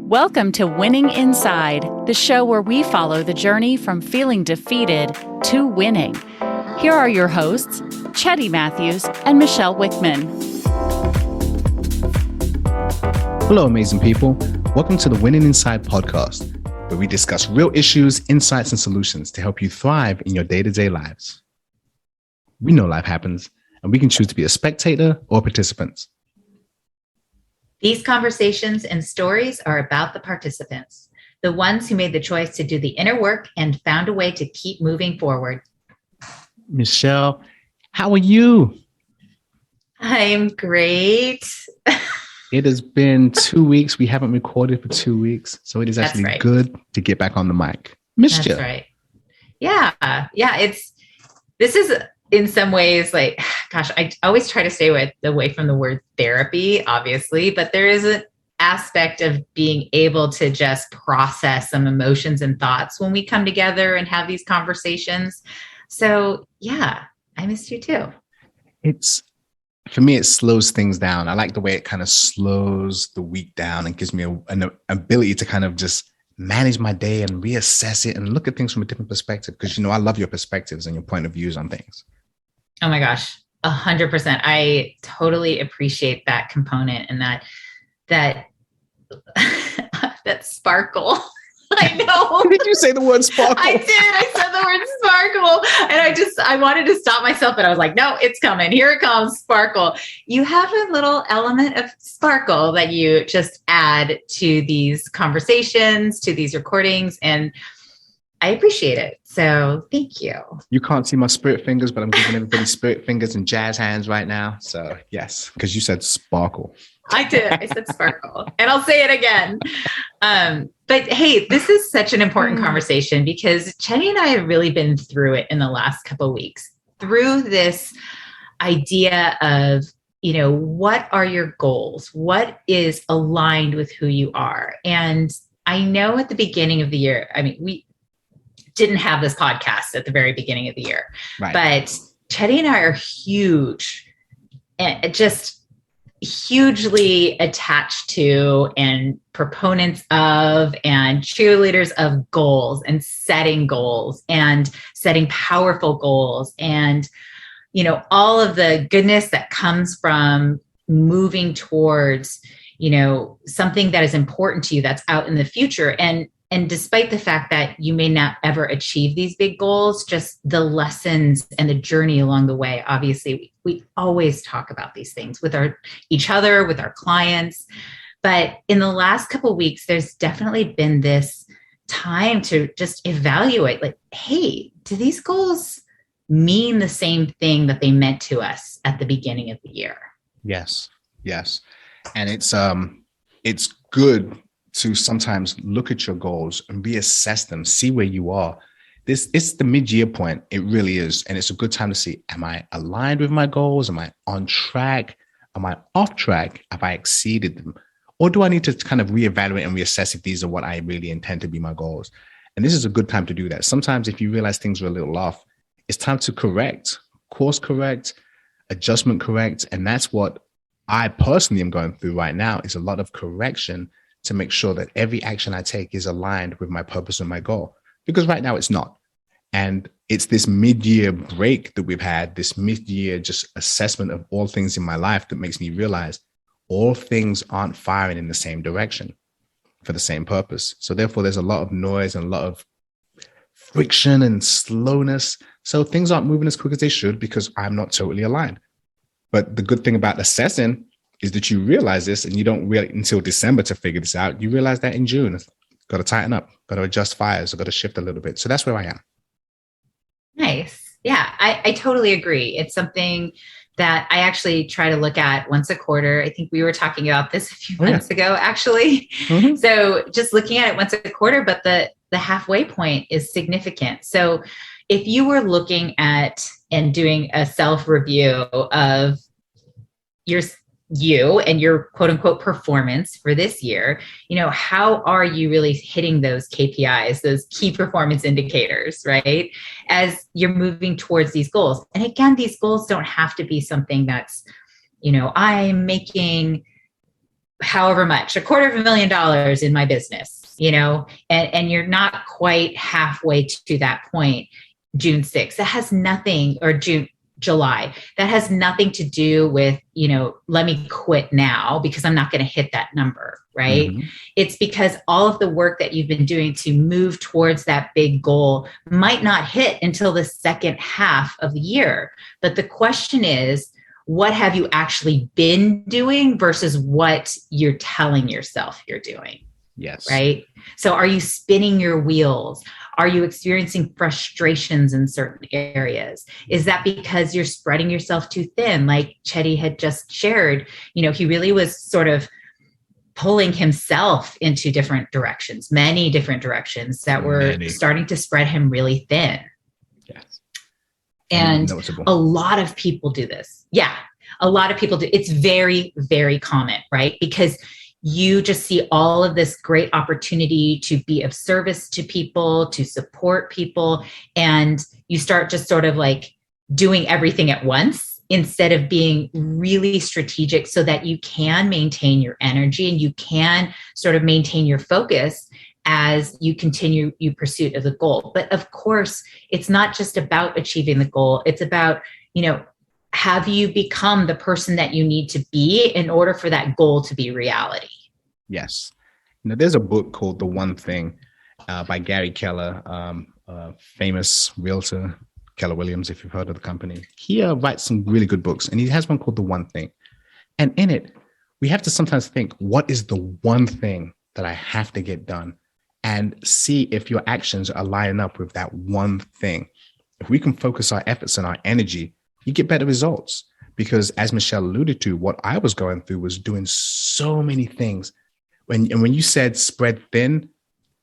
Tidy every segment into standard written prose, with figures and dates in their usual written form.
Welcome to Winning Inside, the show where we follow the journey from feeling defeated to winning. Here are your hosts, Cheddy Matthews and Michele Wickman. Hello, amazing people. Welcome to the Winning Inside podcast, where we discuss real issues, insights, and solutions to help you thrive in your day-to-day lives. We know life happens, and we can choose to be a spectator or a participant. These conversations and stories are about the participants, the ones who made the choice to do the inner work and found a way to keep moving forward. Michelle, how are you? I'm great. It has been 2 weeks. We haven't recorded for 2 weeks, so it is actually good to get back on the mic. Missed you. That's right. Yeah. This is in some ways like, gosh, I always try to stay away from the word therapy, obviously, but there is an aspect of being able to just process some emotions and thoughts when we come together and have these conversations. So yeah, I missed you too. For me, it slows things down. I like the way it kind of slows the week down and gives me an ability to kind of just manage my day and reassess it and look at things from a different perspective. Because, I love your perspectives and your point of views on things. Oh my gosh, 100%. I totally appreciate that component and that sparkle. I know. Did you say the word sparkle? I did. I said the word sparkle. And I wanted to stop myself, but I was like, no, it's coming. Here it comes, sparkle. You have a little element of sparkle that you just add to these conversations, to these recordings, and I appreciate it. So thank you. You can't see my spirit fingers, but I'm giving everybody spirit fingers and jazz hands right now. So yes, because you said sparkle. I did. I said sparkle. And I'll say it again. But hey, this is such an important conversation because Cheddy and I have really been through it in the last couple of weeks, through this idea of, what are your goals? What is aligned with who you are? And I know at the beginning of the year, we didn't have this podcast at the very beginning of the year, right. But Cheddy and I are huge and just hugely attached to and proponents of and cheerleaders of goals and setting powerful goals and, all of the goodness that comes from moving towards, something that is important to you that's out in the future. And despite the fact that you may not ever achieve these big goals, just the lessons and the journey along the way, obviously, we always talk about these things with each other, with our clients. But in the last couple of weeks, there's definitely been this time to just evaluate, like, hey, do these goals mean the same thing that they meant to us at the beginning of the year? Yes. And it's good to sometimes look at your goals and reassess them, see where you are. It's the mid-year point. It really is. And it's a good time to see, am I aligned with my goals? Am I on track? Am I off track? Have I exceeded them? Or do I need to kind of reevaluate and reassess if these are what I really intend to be my goals? And this is a good time to do that. Sometimes if you realize things are a little off, it's time to course correct, adjustment correct. And that's what I personally am going through right now, is a lot of correction to make sure that every action I take is aligned with my purpose and my goal. Because right now it's not. And it's this mid-year break that we've had, this mid-year just assessment of all things in my life that makes me realize all things aren't firing in the same direction for the same purpose. So therefore, there's a lot of noise and a lot of friction and slowness. So things aren't moving as quick as they should because I'm not totally aligned. But the good thing about assessing is that you realize this and you don't wait until December to figure this out. You realize that in June, got to tighten up, got to adjust fires, got to shift a little bit. So that's where I am. Nice. Yeah, I totally agree. It's something that I actually try to look at once a quarter. I think we were talking about this a few months ago, actually. Mm-hmm. So just looking at it once a quarter, but the halfway point is significant. So if you were looking at and doing a self-review of you and your quote unquote performance for this year, how are you really hitting those KPIs, those key performance indicators, right? As you're moving towards these goals. And again, these goals don't have to be something that's, I'm making however much, $250,000 in my business, and you're not quite halfway to that point, June 6th, that has nothing, or July, that has nothing to do with, let me quit now because I'm not going to hit that number, right? Mm-hmm. It's because all of the work that you've been doing to move towards that big goal might not hit until the second half of the year. But the question is, what have you actually been doing versus what you're telling yourself you're doing? Yes. Right. So are you spinning your wheels? Are you experiencing frustrations in certain areas? Is that because you're spreading yourself too thin? Like Cheddy had just shared, he really was sort of pulling himself into different directions, many different directions that were starting to spread him really thin. Yes. And noticeable. A lot of people do this. Yeah. A lot of people do. It's very, very common, right? Because you just see all of this great opportunity to be of service to people, to support people. And you start just sort of like doing everything at once instead of being really strategic so that you can maintain your energy and you can sort of maintain your focus as you continue your pursuit of the goal. But of course, it's not just about achieving the goal. It's about, have you become the person that you need to be in order for that goal to be reality? Yes. There's a book called The One Thing by Gary Keller, famous realtor, Keller Williams, if you've heard of the company. He writes some really good books, and he has one called The One Thing. And in it, we have to sometimes think, what is the one thing that I have to get done? And see if your actions are lining up with that one thing. If we can focus our efforts and our energy, you get better results. Because as Michelle alluded to, what I was going through was doing so many things. When you said spread thin,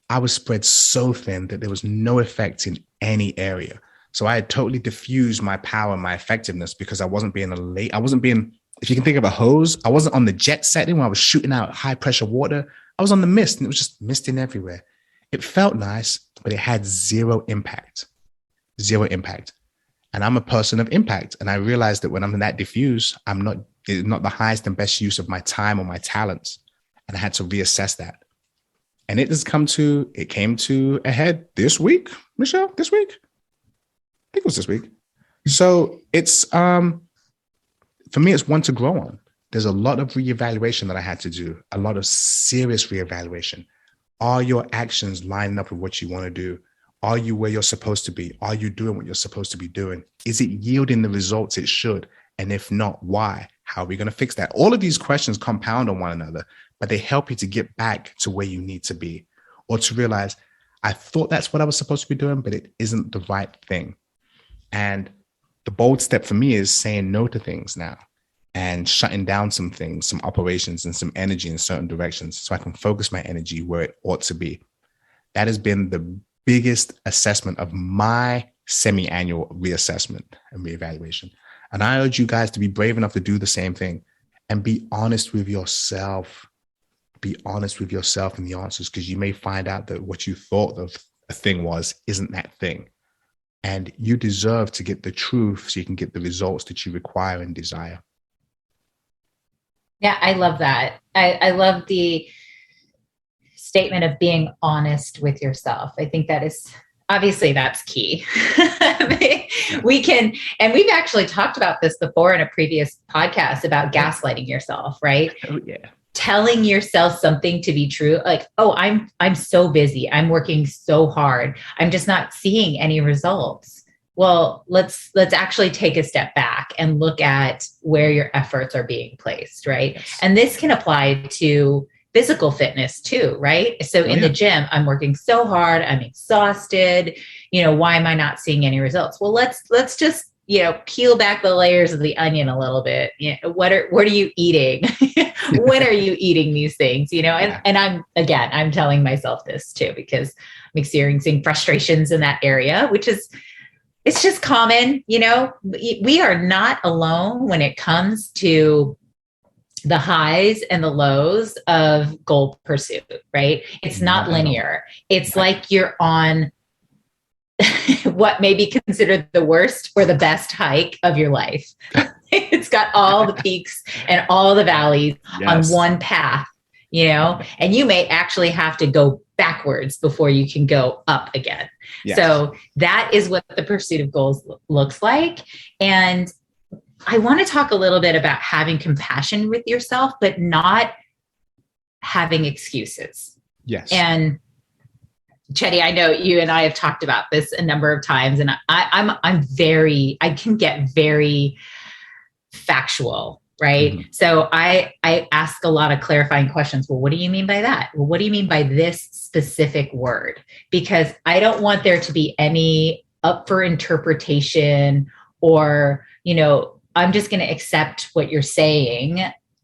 I was spread so thin that there was no effect in any area. So I had totally diffused my power and my effectiveness because I wasn't being if you can think of a hose, I wasn't on the jet setting when I was shooting out high pressure water. I was on the mist, and it was just misting everywhere. It felt nice, but it had zero impact. And I'm a person of impact. And I realized that when I'm in that diffuse, it's not the highest and best use of my time or my talents. And I had to reassess that. And it came to a head this week, Michelle, this week. I think it was this week. So it's, for me, it's one to grow on. There's a lot of reevaluation that I had to do, a lot of serious reevaluation. Are your actions lining up with what you want to do? Are you where you're supposed to be? Are you doing what you're supposed to be doing? Is it yielding the results it should? And if not, why? How are we going to fix that? All of these questions compound on one another, but they help you to get back to where you need to be, or to realize, I thought that's what I was supposed to be doing, but it isn't the right thing. And the bold step for me is saying no to things now and shutting down some things, some operations and some energy in certain directions so I can focus my energy where it ought to be. That has been the biggest assessment of my semi-annual reassessment and reevaluation. And I urge you guys to be brave enough to do the same thing and be honest with yourself. Be honest with yourself in the answers, because you may find out that what you thought of a thing isn't that thing. And you deserve to get the truth so you can get the results that you require and desire. Yeah, I love that. I love the statement of being honest with yourself. I think that is, obviously that's key. We can, and we've actually talked about this before in a previous podcast about gaslighting yourself, right? Oh yeah. Telling yourself something to be true, like, oh, I'm so busy. I'm working so hard. I'm just not seeing any results. Well, let's actually take a step back and look at where your efforts are being placed, right? Yes. And this can apply to physical fitness too, right? So in the gym, I'm working so hard, I'm exhausted. Why am I not seeing any results? Well, let's just, peel back the layers of the onion a little bit. What are you eating? When are you eating these things? And I'm telling myself this too, because I'm experiencing frustrations in that area, it's just common. We are not alone when it comes to the highs and the lows of goal pursuit, right? It's not linear. It's like you're on what may be considered the worst or the best hike of your life. It's got all the peaks and all the valleys on Yes. one path, and you may actually have to go backwards before you can go up again. Yes. So that is what the pursuit of goals looks like. And I want to talk a little bit about having compassion with yourself, but not having excuses. Yes. And Cheddy, I know you and I have talked about this a number of times, and I can get very factual, right? Mm-hmm. So I ask a lot of clarifying questions. Well, what do you mean by that? Well, what do you mean by this specific word? Because I don't want there to be any up for interpretation, or, I'm just going to accept what you're saying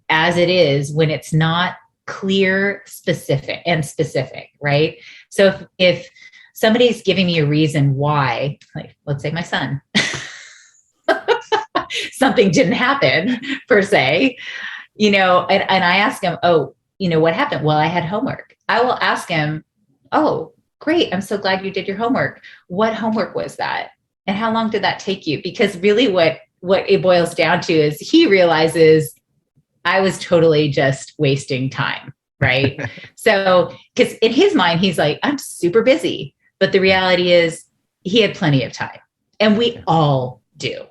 as it is when it's not clear, specific, right? So if somebody's giving me a reason why, like, let's say my son, something didn't happen per se, and I ask him, oh, what happened? Well, I had homework. I will ask him, oh, great. I'm so glad you did your homework. What homework was that? And how long did that take you? Because really what it boils down to is he realizes I was totally just wasting time, right? So, because in his mind, he's like, I'm super busy. But the reality is he had plenty of time. And we all do.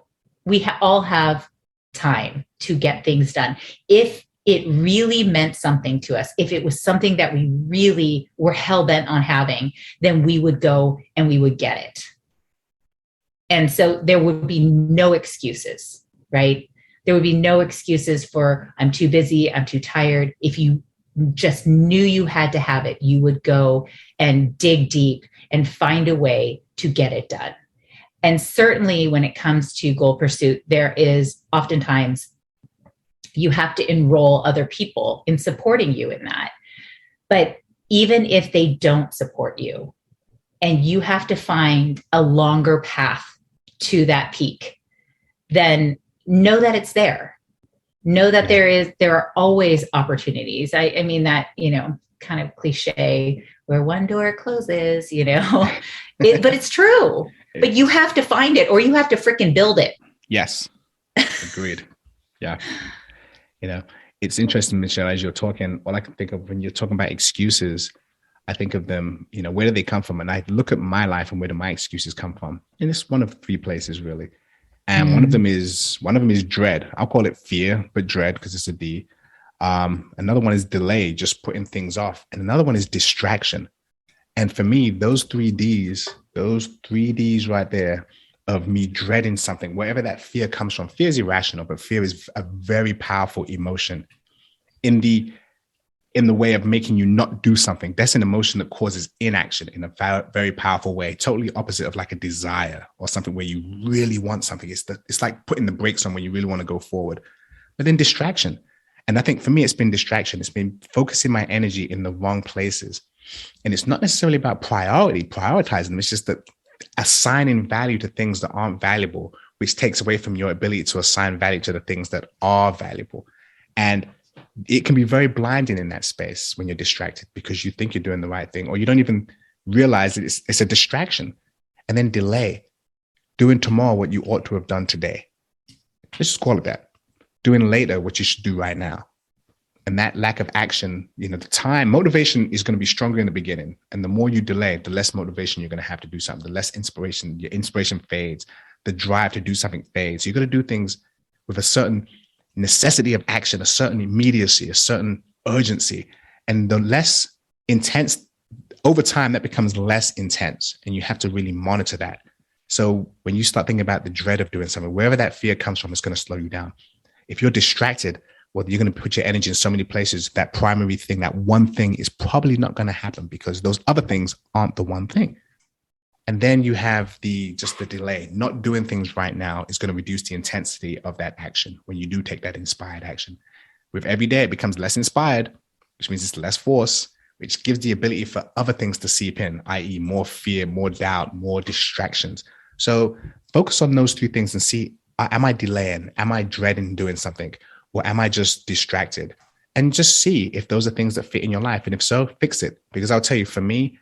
We all have time to get things done. If it really meant something to us, if it was something that we really were hell-bent on having, then we would go and we would get it. And so there would be no excuses, right? There would be no excuses for, I'm too busy, I'm too tired. If you just knew you had to have it, you would go and dig deep and find a way to get it done. And certainly when it comes to goal pursuit, there is oftentimes you have to enroll other people in supporting you in that. But even if they don't support you and you have to find a longer path to that peak, then know that it's there. Know that there are always opportunities. I mean that, kind of cliche where one door closes, but it's true. But you have to find it, or you have to freaking build it. Yes. Agreed. Yeah. It's interesting, Michelle, as you're talking, all I can think of when you're talking about excuses, I think of them, where do they come from? And I look at my life and where do my excuses come from? And it's one of three places, really. And one of them is dread. I'll call it fear, but dread because it's a D. Another one is delay, just putting things off. And another one is distraction. And for me, those three Ds right there of me dreading something, wherever that fear comes from. Fear is irrational, but fear is a very powerful emotion in the way of making you not do something. That's an emotion that causes inaction in a very powerful way, totally opposite of like a desire or something where you really want something. It's like putting the brakes on when you really want to go forward. But then distraction. And I think for me, it's been distraction. It's been focusing my energy in the wrong places. And it's not necessarily about prioritizing them. It's just that assigning value to things that aren't valuable, which takes away from your ability to assign value to the things that are valuable. And it can be very blinding in that space when you're distracted because you think you're doing the right thing, or you don't even realize that it's a distraction. And then delay, doing tomorrow what you ought to have done today. Let's just call it that. Doing later what you should do right now. And that lack of action, the time, motivation is going to be stronger in the beginning. And the more you delay, the less motivation you're going to have to do something, the less inspiration, your inspiration fades, the drive to do something fades. So you're going to do things with a certain necessity of action, a certain immediacy, a certain urgency. And the less intense, over time, that becomes less intense. And you have to really monitor that. So when you start thinking about the dread of doing something, wherever that fear comes from, it's going to slow you down. If you're distracted, well, you're going to put your energy in so many places. That primary thing, that one thing is probably not going to happen because those other things aren't the one thing. And then you have the delay. Not doing things right now is going to reduce the intensity of that action when you do take that inspired action. With every day, it becomes less inspired, which means it's less force, which gives the ability for other things to seep in, i.e. more fear, more doubt, more distractions. So focus on those three things and see, am I delaying? Am I dreading doing something? Or am I just distracted? And just see if those are things that fit in your life. And if so, fix it. Because I'll tell you, for me,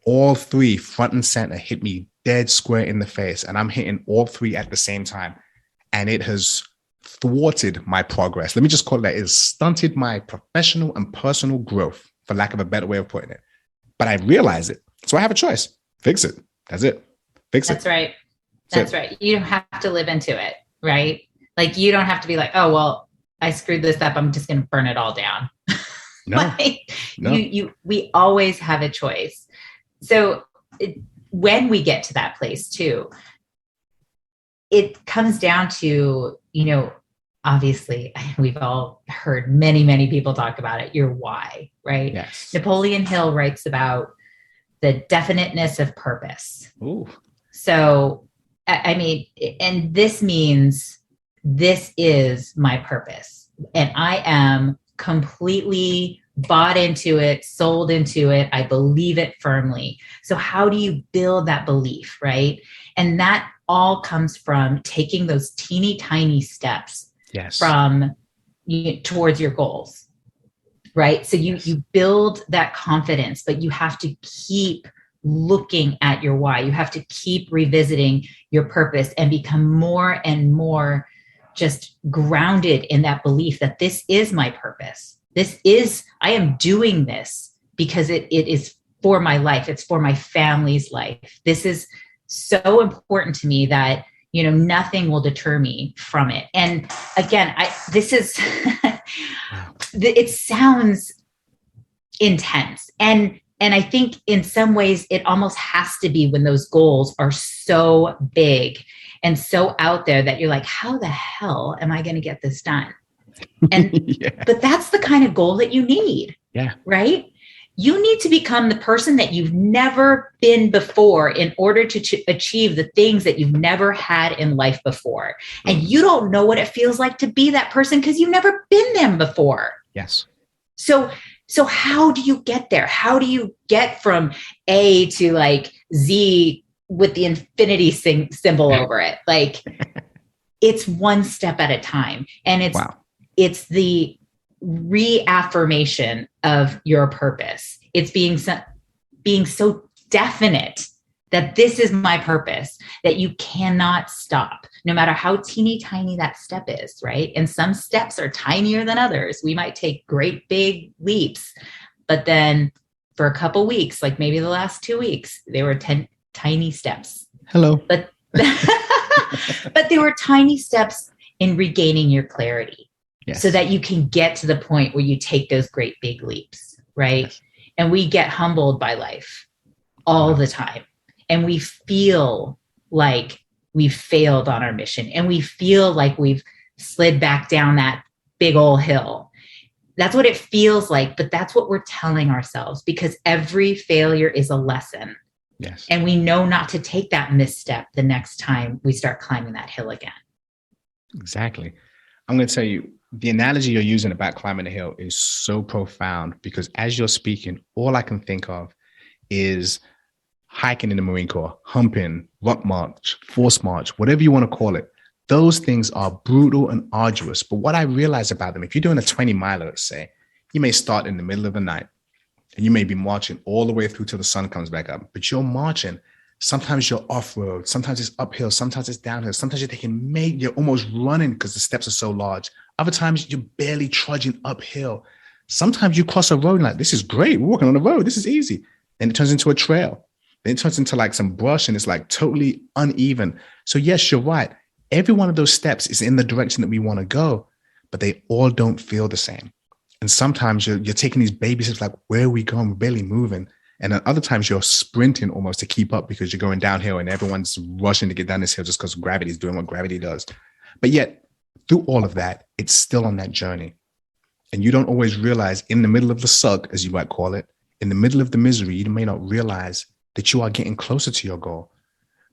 all three front and center hit me dead square in the face. And I'm hitting all three at the same time. And it has thwarted my progress. Let me just call it that. It stunted my professional and personal growth, for lack of a better way of putting it. But I realize it. So I have a choice. Fix it. That's it. Fix it. That's right. That's right. You don't have to live into it, right? Like, you don't have to be like, oh, well, I screwed this up, I'm just going to burn it all down. No. We always have a choice. So when we get to that place too, it comes down to, obviously we've all heard many people talk about it, your why, right? Yes. Napoleon Hill writes about the definiteness of purpose. Ooh. So, I mean, and this means this is my purpose, and I am completely bought into it, sold into it. I believe it firmly. So how do you build that belief, right? And that all comes from taking those teeny tiny steps from towards your goals, right? So you build that confidence, but you have to keep looking at your why. You have to keep revisiting your purpose and become more and more just grounded in that belief that this is my purpose. I am doing this because it is for my life. It's for my family's life. This is so important to me that, nothing will deter me from it. And again, it sounds intense. And I think in some ways it almost has to be when those goals are so big and so out there that you're like, how the hell am I going to get this done? And, but that's the kind of goal that you need. Yeah. Right. You need to become the person that you've never been before in order to achieve the things that you've never had in life before. And you don't know what it feels like to be that person because you've never been them before. Yes. So how do you get there? How do you get from A to like Z with the infinity symbol over it? Like, it's one step at a time. And it's the reaffirmation of your purpose. It's being so definite that this is my purpose, that you cannot stop, no matter how teeny tiny that step is, right? And some steps are tinier than others. We might take great big leaps, but then for a couple weeks, like maybe the last 2 weeks, they were 10 tiny steps. Hello. But they were tiny steps in regaining your clarity. Yes. So that you can get to the point where you take those great big leaps, right? Yes. And we get humbled by life all the time. And we feel like we've failed on our mission. And we feel like we've slid back down that big old hill. That's what it feels like. But that's what we're telling ourselves, because every failure is a lesson. Yes. And we know not to take that misstep the next time we start climbing that hill again. Exactly. I'm going to tell you, the analogy you're using about climbing the hill is so profound, because as you're speaking, all I can think of is hiking in the Marine Corps, humping, rock march, force march, whatever you want to call it. Those things are brutal and arduous. But what I realize about them, if you're doing a 20 miler, let's say, you may start in the middle of the night and you may be marching all the way through till the sun comes back up, but you're marching. Sometimes you're off-road, sometimes it's uphill, sometimes it's downhill, sometimes you're almost running because the steps are so large. Other times you're barely trudging uphill. Sometimes you cross a road and like, this is great, we're walking on the road, this is easy. Then it turns into a trail. Then it turns into like some brush and it's like totally uneven. So yes, you're right. Every one of those steps is in the direction that we want to go, but they all don't feel the same. And sometimes you're taking these baby steps like, where are we going? We're barely moving. And at other times you're sprinting almost to keep up because you're going downhill and everyone's rushing to get down this hill just because gravity is doing what gravity does. But yet through all of that, it's still on that journey. And you don't always realize in the middle of the suck, as you might call it, in the middle of the misery, you may not realize that you are getting closer to your goal.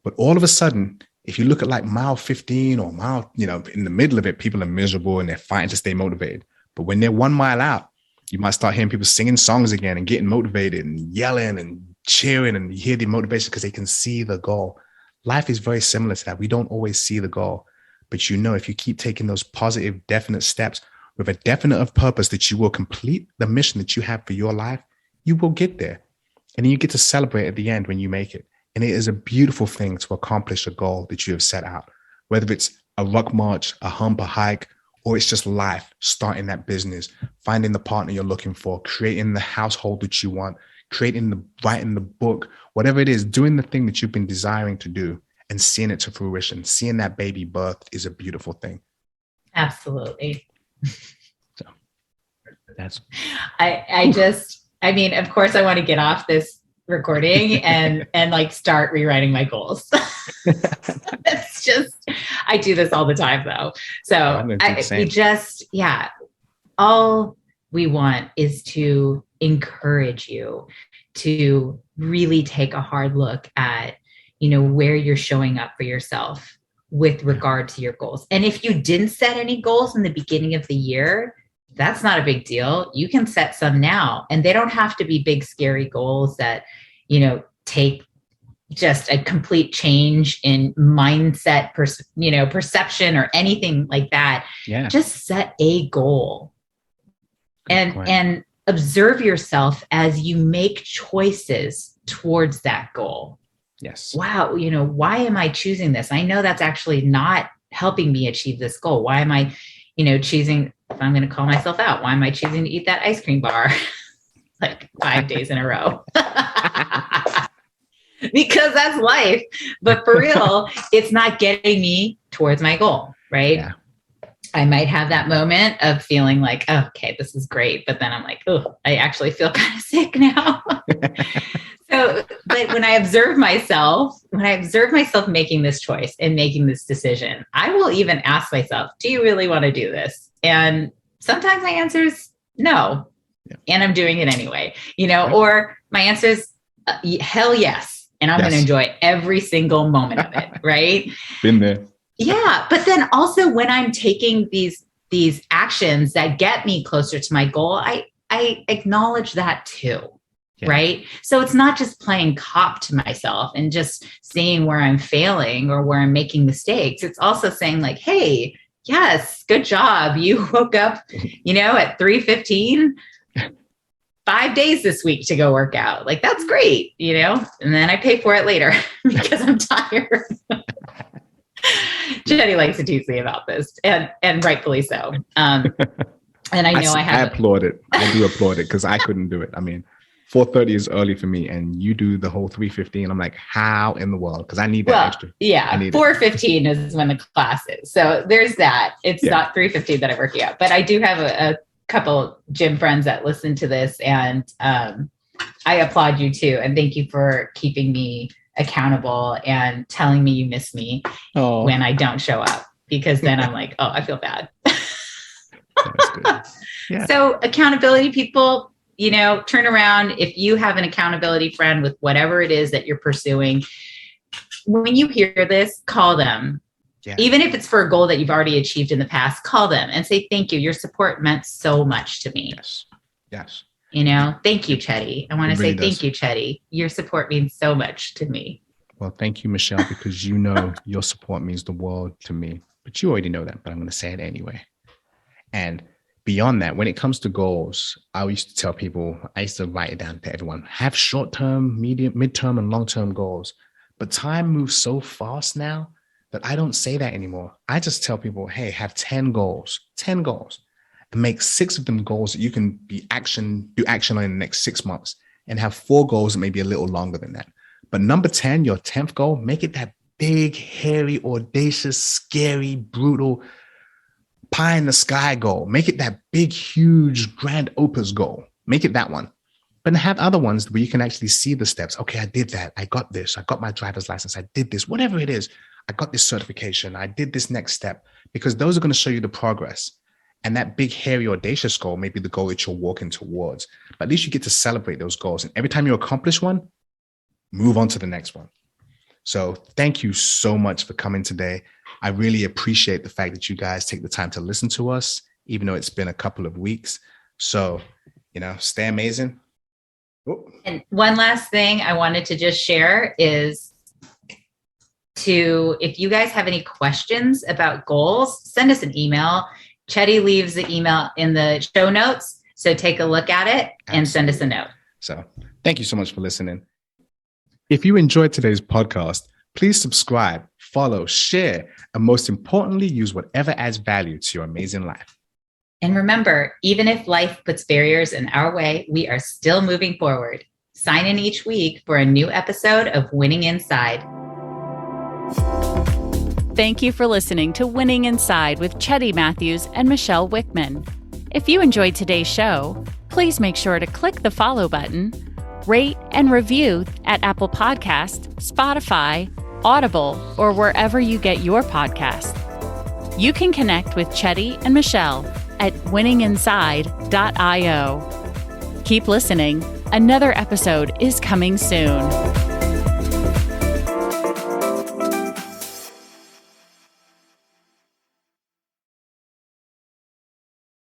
But all of a sudden, if you look at like mile 15 or mile, in the middle of it, people are miserable and they're fighting to stay motivated. But when they're 1 mile out, you might start hearing people singing songs again and getting motivated and yelling and cheering, and you hear the motivation because they can see the goal. Life is very similar to that. We don't always see the goal, but if you keep taking those positive, definite steps with a definite of purpose that you will complete the mission that you have for your life, you will get there. And then you get to celebrate at the end when you make it. And it is a beautiful thing to accomplish a goal that you have set out, whether it's a rock march, a hump, a hike, or it's just life, starting that business, finding the partner you're looking for, creating the household that you want, writing the book, whatever it is, doing the thing that you've been desiring to do and seeing it to fruition, seeing that baby birth is a beautiful thing. Absolutely. So that's, I mean, of course I want to get off this recording and like start rewriting my goals. It's just, I do this all the time though. So all we want is to encourage you to really take a hard look at, where you're showing up for yourself with regard to your goals. And if you didn't set any goals in the beginning of the year, that's not a big deal. You can set some now, and they don't have to be big, scary goals that, take just a complete change in mindset, perception or anything like that. Yeah. Just set a goal and observe yourself as you make choices towards that goal. Yes. Wow. Why am I choosing this? I know that's actually not helping me achieve this goal. Why am I, choosing, if I'm going to call myself out, why am I choosing to eat that ice cream bar like 5 days in a row? Because that's life. But for real, it's not getting me towards my goal, right? Yeah. I might have that moment of feeling like, oh, okay, this is great. But then I'm like, oh, I actually feel kind of sick now. But when I observe myself making this choice and making this decision, I will even ask myself, do you really want to do this? And sometimes my answer is no. Yeah. And I'm doing it anyway, or my answer is hell yes. And I'm going to enjoy every single moment of it. Right. Been there. Yeah. But then also when I'm taking these actions that get me closer to my goal, I acknowledge that too. Yeah. Right. So it's not just playing cop to myself and just seeing where I'm failing or where I'm making mistakes. It's also saying like, hey, yes, good job. You woke up, at 3:15, 5 days this week to go work out. Like, that's great, and then I pay for it later because I'm tired. Cheddy likes to tease me about this and rightfully so. And I know I applaud it. I do applaud it because I couldn't do it. I mean, 4:30 is early for me and you do the whole 3:15. I'm like, how in the world? Because I need that extra. Yeah. 4:15 is when the class is. So there's that. It's not 3:15 that I'm working out, but I do have a couple gym friends that listen to this, and I applaud you too. And thank you for keeping me accountable and telling me you miss me when I don't show up, because then I'm like, oh, I feel bad. That's good. Yeah. So accountability people, turn around. If you have an accountability friend with whatever it is that you're pursuing, when you hear this, call them. Yeah. Even if it's for a goal that you've already achieved in the past, call them and say, thank you. Your support meant so much to me. Yes. Thank you, Cheddy. I want to say thank you, Cheddy. Your support means so much to me. Well, thank you, Michelle, because your support means the world to me. But you already know that, but I'm going to say it anyway. And beyond that, when it comes to goals, I used to tell people, I used to write it down to everyone, have short-term, medium, midterm, and long-term goals. But time moves so fast now that I don't say that anymore. I just tell people, hey, have 10 goals, and make 6 of them goals that you can do action on in the next 6 months, and have 4 goals that may be a little longer than that. But number 10, your 10th goal, make it that big, hairy, audacious, scary, brutal, pie in the sky goal. Make it that big, huge, grand opus goal. Make it that one. But have other ones where you can actually see the steps. Okay, I did that. I got this. I got my driver's license. I did this. Whatever it is. I got this certification. I did this next step, because those are going to show you the progress. And that big, hairy, audacious goal may be the goal that you're walking towards. But at least you get to celebrate those goals. And every time you accomplish one, move on to the next one. So thank you so much for coming today. I really appreciate the fact that you guys take the time to listen to us, even though it's been a couple of weeks. So, stay amazing. Oh. And one last thing I wanted to just share is if you guys have any questions about goals, send us an email. Cheddy leaves the email in the show notes. So take a look at it and send us a note. So thank you so much for listening. If you enjoyed today's podcast, Please subscribe, follow, share, and most importantly, use whatever adds value to your amazing life. And remember, even if life puts barriers in our way, we are still moving forward. Sign in each week for a new episode of Winning Inside. Thank you for listening to Winning Inside with Cheddy Matthews and Michele Wickman. If you enjoyed today's show, please make sure to click the follow button, rate and review at Apple Podcasts, Spotify, Audible, or wherever you get your podcasts. You can connect with Cheddy and Michelle at winninginside.io. Keep listening. Another episode is coming soon.